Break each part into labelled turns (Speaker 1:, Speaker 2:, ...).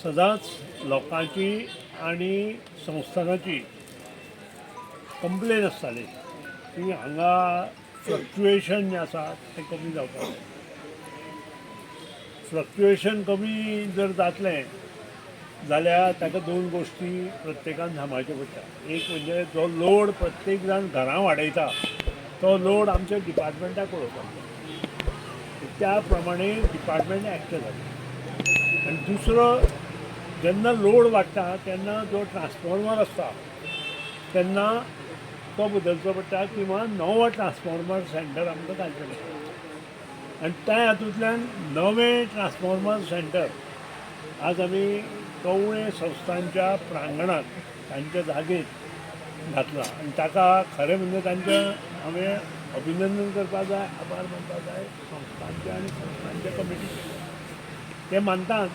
Speaker 1: सदांच लोकांची आनी संस्थानाची कंप्लेन आसताली की हांगा फ्लक्च्युएशन जें आसा तें कमी जावपाक जाय. फ्लक्च्युएशन कमी जर जातलें जाल्यार ताका दोन गोश्टी प्रत्येकान सांबाळच्यो पडटा. एक म्हणजे जो लोड प्रत्येक जाण घरां वाडयता तो लोड आमच्या डिपार्टमेंटाक पळोवपाक जाय. त्या प्रमाणे डिपार्टमेंट एक्ट जाता. आनी दुसरो, जेन्ना लोड वाडटा तेन्ना जो ट्रान्सफॉर्मर आसता तेन्ना तो बदलचो पडटा किंवा नवो ट्रान्सफॉर्मर सेंटर आमकां घालचें पडटा. आनी त्या हातूंतल्यान नवें ट्रान्सफॉर्मर सेंटर आज आमी कवळें संस्थांच्या प्रांगणात तांच्या जागेत घातला. आनी ताका खरें म्हणजे तांचें हांवें अभिनंदन करपाक जाय, आभार मानपाक जाय संस्थांचे आनी संस्थांच्या कमिटीचे. ते मानतात,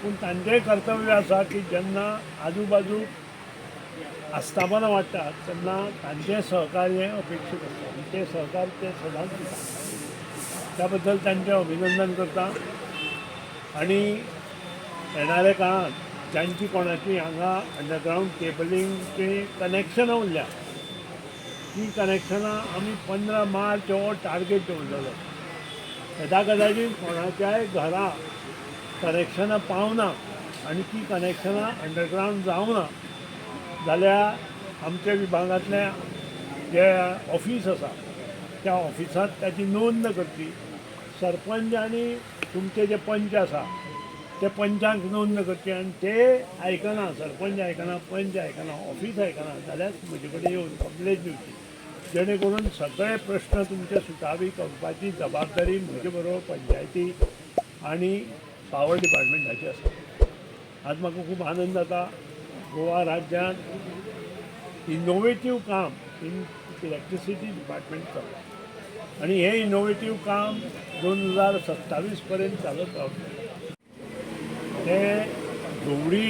Speaker 1: पूण तांचेंय कर्तव्य आसा की जेन्ना आजू बाजूक आस्थापनां वाडटात तेन्ना तांचें सहकार्य अपेक्षीत आसता आनी तें सहकार्य ते सदांच दितात. त्या बद्दल तांचें अभिनंदन करता. आनी येणाऱ्या काळांत जांची कोणाची हांगा अंडरग्रावंड केबलिंगची कनेक्शनां उरल्या ती कनेक्शनां आमी 15 मार्च हो टार्गेट दवरलेलो. येदा कदाचित कोणाच्याय घरा कनेक्शनां पावना आनी ती कनेक्शनां अंडरग्रावंड जावना जाल्यार आमच्या विभागांतलें जें ऑफिस आसा त्या ऑफिसांत ताची नोंद करची. सरपंच आनी तुमचे जे पंच आसा ते पंचांक नोंद करची आनी ते आयकना, सरपंच आयकना, पंच आयकना, ऑफिस आयकना जाल्यार म्हजे कडेन येवन कंप्लेन दिवची. जेणे करून सगळे प्रश्न तुमचे सुटावी करपाची जबाबदारी म्हजे बरोबर पंचायती आनी पावर डिपार्टमेंटाची आसा. आज म्हाका खूब आनंद जाता गोवा राज्यांत इनोवेटीव काम इन इलेक्ट्रिसिटी डिपार्टमेंट चल्लां आनी हें इनोवेटीव काम 2027 पर्यंत चालत रावतलें. तें धुबरी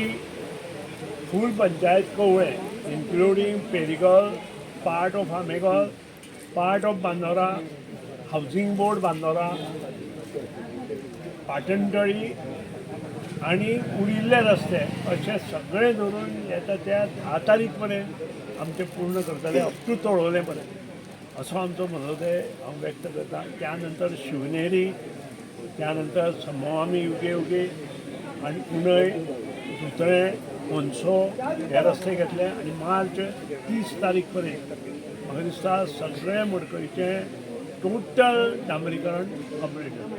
Speaker 1: फूल पंचायत कवळे इन्क्लुडींग पेरिगल, पार्ट ऑफ आमेगल, part of Bandora, housing board Bandora, पाटणतळी आनी उरिल्ले रस्ते अशे सगळे धरून येता त्या 10 तारीख पर्यंत आमचे पूर्ण करतले, अप टू तळोवले पर्यंत असो आमचो मनोदय हांव व्यक्त करता. त्या नंतर शिवनेरी, त्या नंतर समोआमी युगे युगे आनी कुंडय, सुतळे, मोनसो हे रस्ते घेतले आनी मार्च 30 तारीख पर्यंत म्हाका दिसता सगळे मडकयचें टोटल डांबरीकरण कंप्लीट जाता.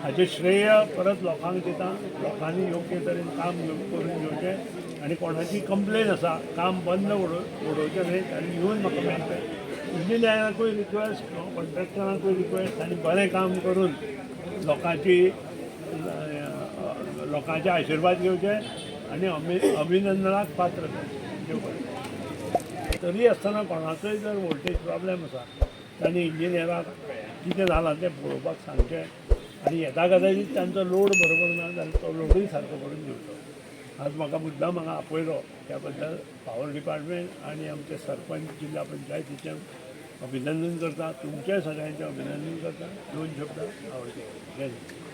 Speaker 1: हाचें श्रेय परत लोकांक दिता. लोकांनी योग्य तरेन काम करून घेवचें आनी कोणाची कंप्लेन आसा काम बंद उडोवचें न्हय आनी येवन म्हाका मेळचें. इंजिनियराकूय रिक्वेस्ट, कॉन्ट्रॅक्टराकूय रिक्वेस्ट आनी बरें काम करून लोकांचे आशिर्वाद घेवचे आनी अभिनंदनाक पात्र जावचें. तरी आसतना कोणाचोय जर वोल्टेज प्रॉब्लेम आसा तांणी इंजिनियराक कितें जालां तें पळोवपाक सांगचें आनी येता कदाचित तांचो लोड बरोबर ना जाल्यार तो लोडूय सारको करून दिवचो. आज म्हाका मुद्दाम हांगा आपयलो त्या बद्दल पावर डिपार्टमेंट आनी आमचे सरपंच जिल्हा पंचायतीचें अभिनंदन करता. तुमचें सगळ्यांचें अभिनंदन करता. 2 शब्द आवडटे. जय हिंद.